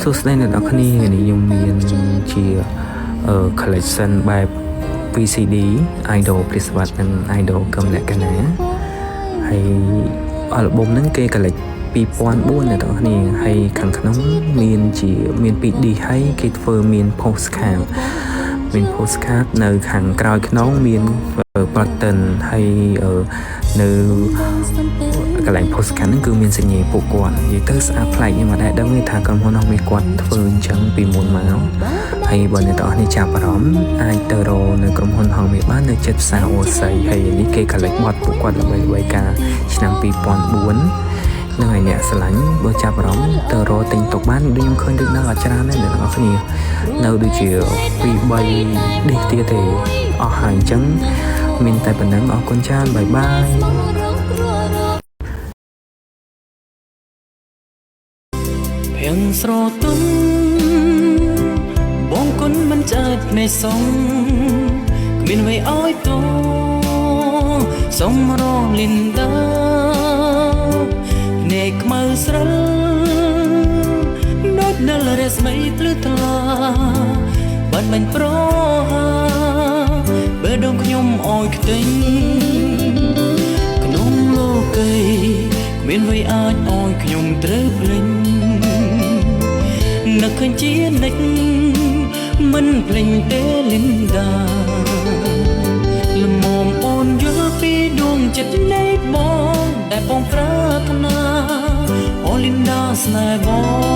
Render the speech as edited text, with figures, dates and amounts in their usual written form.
សួស្តីអ្នកនរគ្នាខ្ញុំមានជា collection បែប VCD idol ព្រាសវត្តនិង idol កឹមលក្ខណៈហើយ album ហ្នឹងគេ collect 2004អ្នកនរគ្នាហើយខាងក្នុងមាន 2D ហើយគេធ្វើមាន postcard នៅខាងក្រោយខ្នងមាន button ហើយនៅកន្លែង postcard ហ្នឹងគឺមានសញ្ញាពួកគាត់និយាយទៅស្អាតប្លែកខ្ញុំអត់ដែលដឹងទេថាក្រុមហ៊ុននោះមានគាត់ធ្វើអញ្ចឹងពីមុនមកហើយបើអ្នកទាំងអស់នេះចាប់អារម្មណ៍អាចទៅរកនៅក្រុមហ៊ុនហងមានបាននៅចិត្តផ្សារអូស័យហើយនេះគេ collect បទពួកគាត់ល្បីៗកាលឆ្នាំ 2004 នឹងឲ្យអ្នកស្រឡាញ់បើចាប់អារម្មណ៍ទៅរកទិញទុកបានដូចខ្ញុំឃើញដូចនៅអត់ច្រើនទេអ្នកទាំងអស់គ្នានៅដូចជា 2-3 នេះទៀតទេអស់ហើយអញ្ចឹងមានតែប៉ុណ្្នឹងអរគុណច្រើនបាយបាយភៀងស្រទុនបងគុណមិនចាច់មេសងគ្មានអ្វីឲ្យតសុំរងលីនដានេកខ្មៅស្រិលដូចនៅរស្មីភ្លឺថ្លាបានបាញ់ប្រហាបើដងខ្ញុំអោយខ្ទេញក្នុងលោកីគ្មានអ្វីអាចអោយខ្ញុំត្រូវភ្លេចនឹកឃើញជានិច្ចមិនភ្លេចទេលីនដាលំមអូនយល់ពីដួងចិត្តនៃបងដែលបងប្រាថ្នាអូលីនដាស្នេហ៍បង